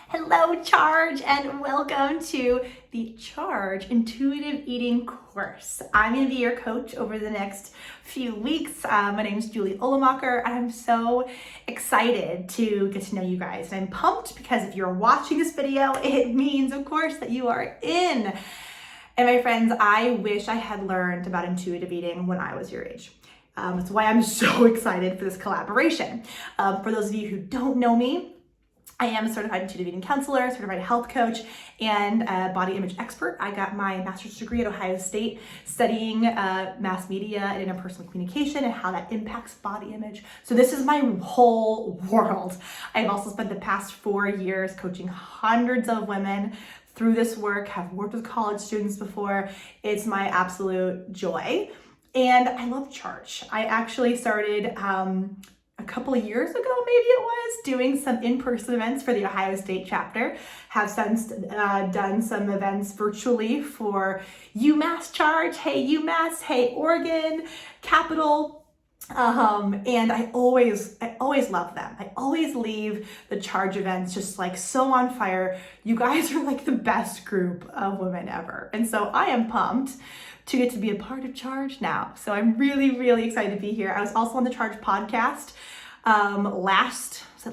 Hello, CHAARG, and welcome to the CHAARG Intuitive Eating course. I'm going to be your coach over the next few weeks. My name is Julie Olemacher, and I'm so excited to get to know you guys. And I'm pumped because if you're watching this video, it means, of course, that you are in. And my friends, I wish I had learned about intuitive eating when I was your age. That's why I'm so excited for this collaboration. For those of you who don't know me, I am a certified intuitive eating counselor, certified health coach, and a body image expert. I got my master's degree at Ohio State studying mass media and interpersonal communication and how that impacts body image. So this is my whole world. I've also spent the past 4 years coaching hundreds of women through this work, have worked with college students before. It's my absolute joy. And I love CHAARG. I actually started a couple of years ago, maybe it was, doing some in-person events for the Ohio State chapter. Have since done some events virtually for UMass CHAARG, hey UMass, hey Oregon, Capital. And I always love them. I always leave the CHAARG events just like so on fire. You guys are like the best group of women ever. And so I am pumped to get to be a part of CHAARG now. So I'm really, really excited to be here. I was also on the CHAARG podcast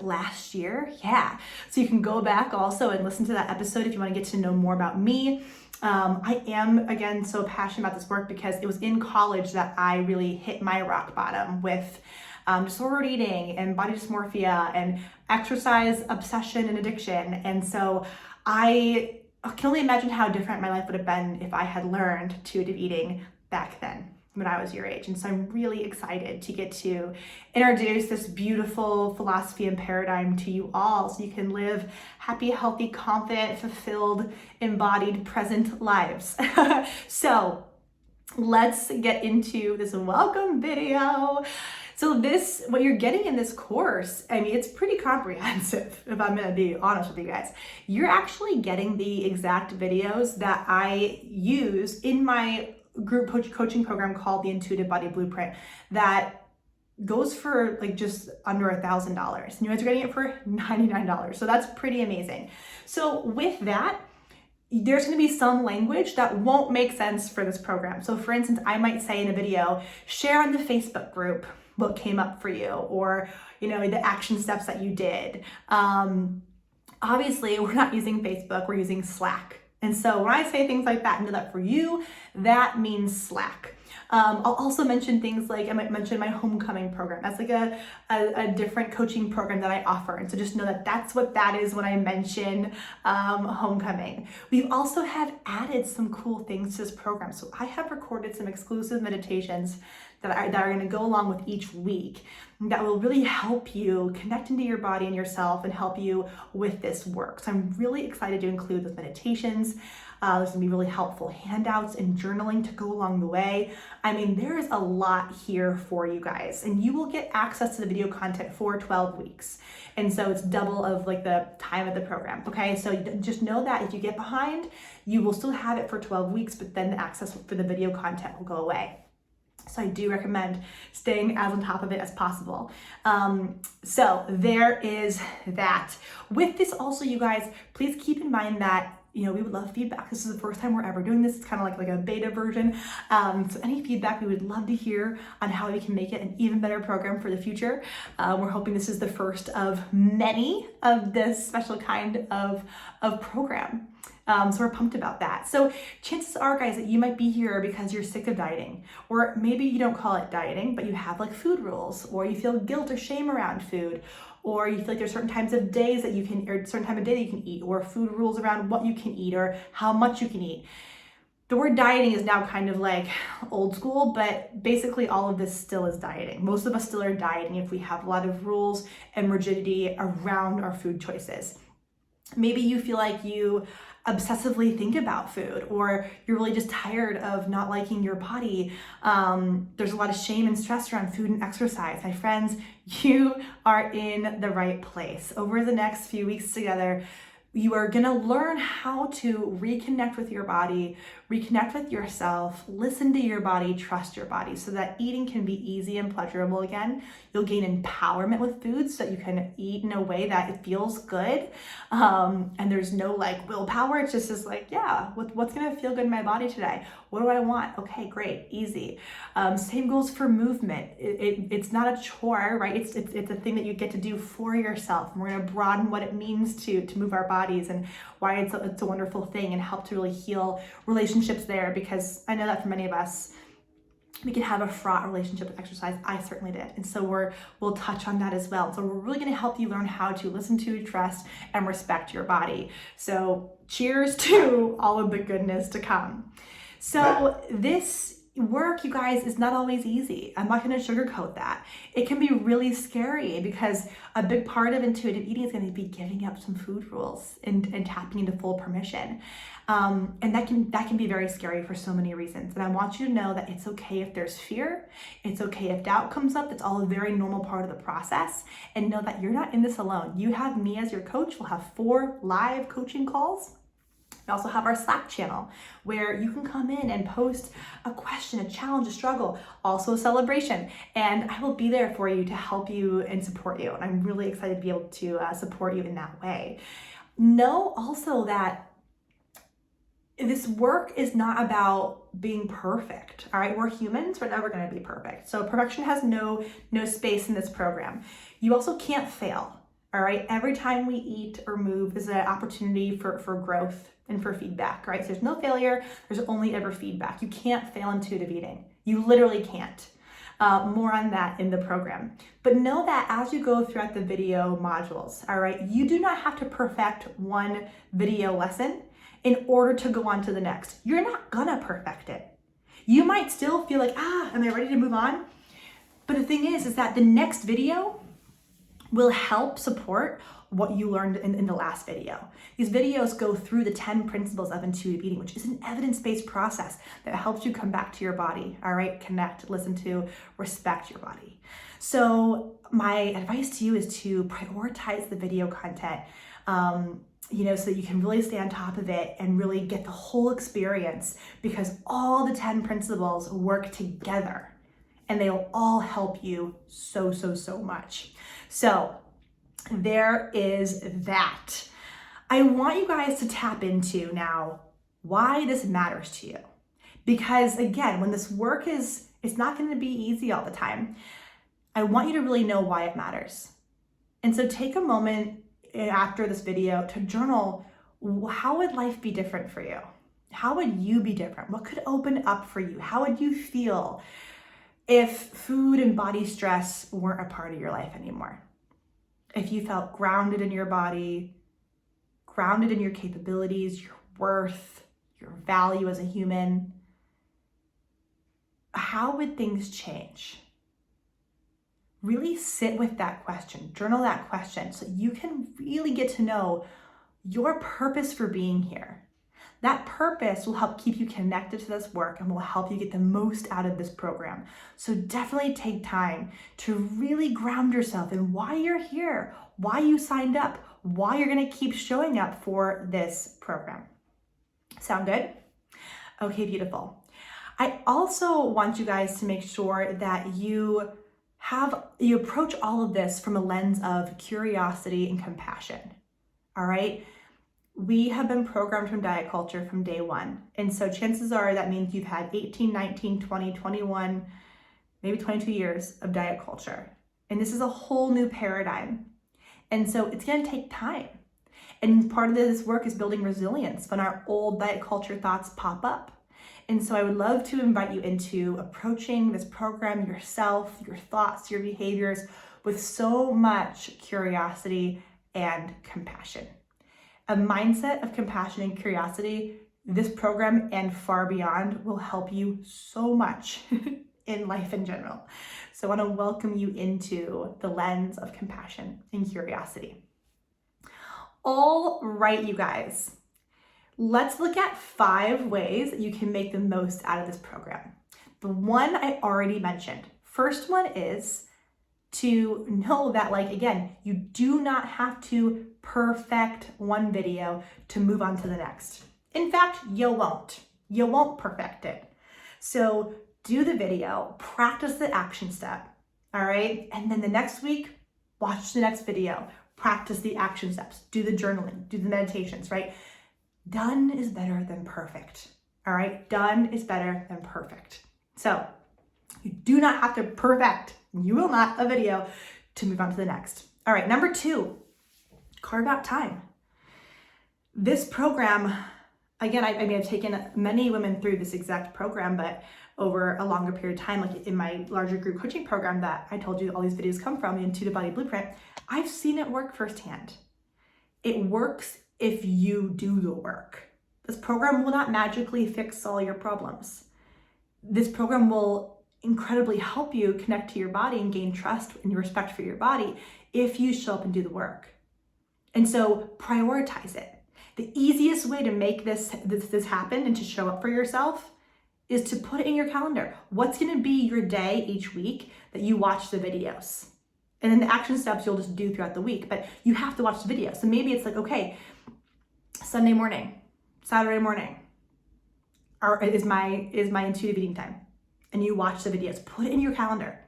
last year? Yeah. So you can go back also and listen to that episode if you want to get to know more about me. I am, again, so passionate about this work because it was in college that I really hit my rock bottom with disordered eating and body dysmorphia and exercise obsession and addiction. And so I can only imagine how different my life would have been if I had learned intuitive eating back then when I was your age. And so I'm really excited to get to introduce this beautiful philosophy and paradigm to you all so you can live happy, healthy, confident, fulfilled, embodied, present lives. So let's get into this welcome video. So what you're getting in this course, I mean, it's pretty comprehensive, if I'm gonna be honest with you guys. You're actually getting the exact videos that I use in my group coaching program called the Intuitive Body Blueprint that goes for like just under $1,000. And you guys are getting it for $99. So that's pretty amazing. So with that, there's going to be some language that won't make sense for this program. So for instance, I might say in a video, share on the Facebook group what came up for you, or, you know, the action steps that you did. Obviously, we're not using Facebook, we're using Slack. And so when I say things like that, know that for you, that means Slack. I'll also mention things like, I might mention my homecoming program. That's like a different coaching program that I offer. And so just know that that's what that is when I mention homecoming. We also have added some cool things to this program. So I have recorded some exclusive meditations that are going to go along with each week that will really help you connect into your body and yourself and help you with this work. So I'm really excited to include those meditations. There's gonna be really helpful handouts and journaling to go along the way. I mean, there is a lot here for you guys, and you will get access to the video content for 12 weeks. And so it's double of like the time of the program, okay? So just know that if you get behind, you will still have it for 12 weeks, but then the access for the video content will go away. So I do recommend staying as on top of it as possible. So there is that. With this also, you guys, please keep in mind that, you know, we would love feedback. This is the first time we're ever doing this. It's kind of like a beta version. So any feedback we would love to hear on how we can make it an even better program for the future. We're hoping this is the first of many of this special kind of program. So we're pumped about that. So chances are, guys, that you might be here because you're sick of dieting, or maybe you don't call it dieting, but you have like food rules, or you feel guilt or shame around food, or you feel like there's certain times of days that you can, or certain time of day that you can eat, or food rules around what you can eat or how much you can eat. The word dieting is now kind of like old school, but basically all of this still is dieting. Most of us still are dieting if we have a lot of rules and rigidity around our food choices. Maybe you feel like you obsessively think about food, or you're really just tired of not liking your body. There's a lot of shame and stress around food and exercise. My friends, you are in the right place. Over the next few weeks together, You are gonna learn how to reconnect with your body, reconnect with yourself, listen to your body, trust your body, so that eating can be easy and pleasurable again. You'll gain empowerment with food so that you can eat in a way that it feels good. And there's no like willpower. It's just like, yeah, what's gonna feel good in my body today? What do I want? Okay, great, easy. Same goes for movement. It's not a chore, right? It's a thing that you get to do for yourself. And we're gonna broaden what it means to move our bodies and why it's a wonderful thing, and help to really heal relationships there, because I know that for many of us, we can have a fraught relationship with exercise. I certainly did. And so we'll touch on that as well. So we're really gonna help you learn how to listen to, trust, and respect your body. So cheers to all of the goodness to come. So this work, you guys, is not always easy. I'm not gonna sugarcoat that. It can be really scary, because a big part of intuitive eating is gonna be giving up some food rules and tapping into full permission. And that can be very scary for so many reasons. And I want you to know that it's okay if there's fear. It's okay if doubt comes up. It's all a very normal part of the process. And know that you're not in this alone. You have me as your coach. We'll have 4 live coaching calls. We also have our Slack channel where you can come in and post a question, a challenge, a struggle, also a celebration. And I will be there for you to help you and support you. And I'm really excited to be able to support you in that way. Know also that this work is not about being perfect, all right? We're humans, we're never gonna be perfect. So perfection has no space in this program. You also can't fail, all right? Every time we eat or move is an opportunity for growth and for feedback, right? So there's no failure, there's only ever feedback. You can't fail intuitive eating. You literally can't. More on that in the program. But know that as you go throughout the video modules, all right, you do not have to perfect one video lesson in order to go on to the next. You're not gonna perfect it. You might still feel like, am I ready to move on? But the thing is that the next video will help support what you learned in the last video. These videos go through the 10 principles of intuitive eating, which is an evidence-based process that helps you come back to your body, all right? Connect, listen to, respect your body. So my advice to you is to prioritize the video content, so that you can really stay on top of it and really get the whole experience, because all the 10 principles work together and they'll all help you so much. So there is that. I want you guys to tap into now why this matters to you. Because again, when this work it's not going to be easy all the time. I want you to really know why it matters. And so take a moment after this video to journal, how would life be different for you? How would you be different? What could open up for you? How would you feel if food and body stress weren't a part of your life anymore? If you felt grounded in your body, grounded in your capabilities, your worth, your value as a human, how would things change? Really sit with that question, journal that question, so you can really get to know your purpose for being here. That purpose will help keep you connected to this work and will help you get the most out of this program. So definitely take time to really ground yourself in why you're here, why you signed up, why you're gonna keep showing up for this program. Sound good? Okay, beautiful. I also want you guys to make sure that you approach all of this from a lens of curiosity and compassion, all right? We have been programmed from diet culture from day one. And so chances are that means you've had 18, 19, 20, 21, maybe 22 years of diet culture. And this is a whole new paradigm. And so it's gonna take time. And part of this work is building resilience when our old diet culture thoughts pop up. And so I would love to invite you into approaching this program yourself, your thoughts, your behaviors with so much curiosity and compassion. A mindset of compassion and curiosity, this program and far beyond will help you so much in life in general. So I want to welcome you into the lens of compassion and curiosity. All right, you guys. Let's look at 5 ways that you can make the most out of this program. The one I already mentioned. First one is to know that, again, you do not have to perfect one video to move on to the next. In fact, you won't. You won't perfect it. So do the video, practice the action step, all right? And then the next week, watch the next video, practice the action steps, do the journaling, do the meditations, right? Done is better than perfect, all right? Done is better than perfect. So you do not have to perfect, you will not, a video to move on to the next. All right, number 2, carve out time. This program, again, I've taken many women through this exact program, but over a longer period of time, like in my larger group coaching program that I told you all these videos come from, the Intuitive Body Blueprint, I've seen it work firsthand. It works if you do the work. This program will not magically fix all your problems. This program will incredibly help you connect to your body and gain trust and respect for your body if you show up and do the work. And so prioritize it. The easiest way to make this happen and to show up for yourself is to put it in your calendar. What's gonna be your day each week that you watch the videos? And then the action steps you'll just do throughout the week, but you have to watch the video. So maybe it's like, okay, Sunday morning, Saturday morning, or is my intuitive eating time. And you watch the videos, put it in your calendar.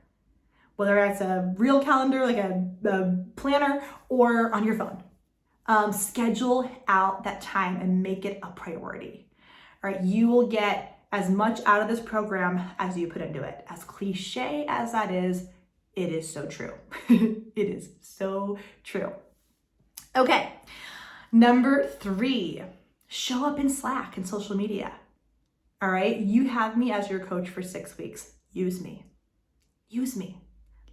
Whether it's a real calendar, like a planner, or on your phone. Schedule out that time and make it a priority. All right, you will get as much out of this program as you put into it. As cliche as that is, it is so true. It is so true. Okay, number 3, show up in Slack and social media. All right, you have me as your coach for 6 weeks. Use me. Use me.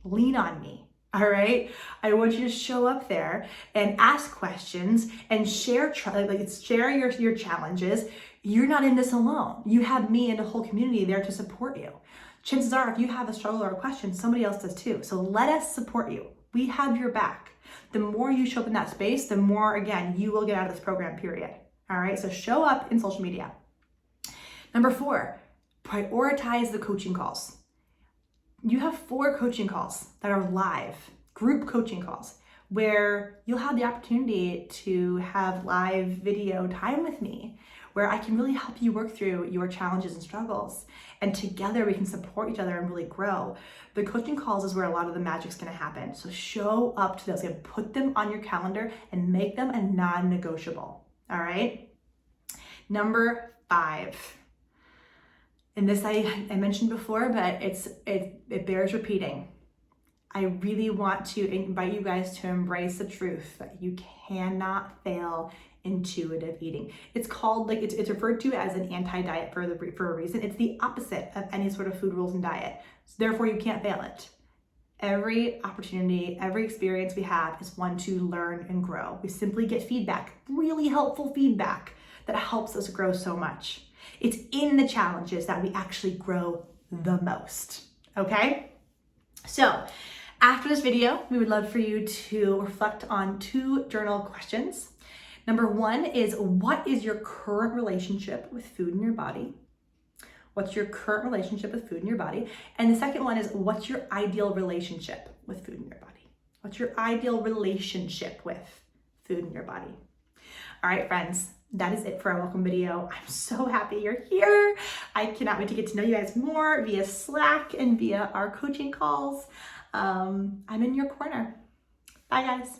Lean on me. All right, I want you to show up there and ask questions and share your challenges. You're not in this alone. You have me and a whole community there to support you. Chances are, if you have a struggle or a question, somebody else does too. So let us support you. We have your back. The more you show up in that space, the more, again, you will get out of this program, period. All right, so show up in social media. Number 4, prioritize the coaching calls. You have 4 coaching calls that are live, group coaching calls, where you'll have the opportunity to have live video time with me, where I can really help you work through your challenges and struggles. And together we can support each other and really grow. The coaching calls is where a lot of the magic's gonna happen. So show up to those, and put them on your calendar and make them a non-negotiable, all right? Number 5. And this I mentioned before, but it bears repeating. I really want to invite you guys to embrace the truth that you cannot fail intuitive eating. It's called, it's referred to as an anti-diet for a reason. It's the opposite of any sort of food rules and diet. So therefore you can't fail it. Every opportunity, every experience we have is one to learn and grow. We simply get feedback, really helpful feedback that helps us grow so much. It's in the challenges that we actually grow the most, okay? So after this video, we would love for you to reflect on 2 journal questions. Number 1 is, what is your current relationship with food in your body? What's your current relationship with food in your body? And the second one is, what's your ideal relationship with food in your body? What's your ideal relationship with food in your body? All right, friends, that is it for our welcome video. I'm so happy you're here. I cannot wait to get to know you guys more via Slack and via our coaching calls. I'm in your corner. Bye, guys.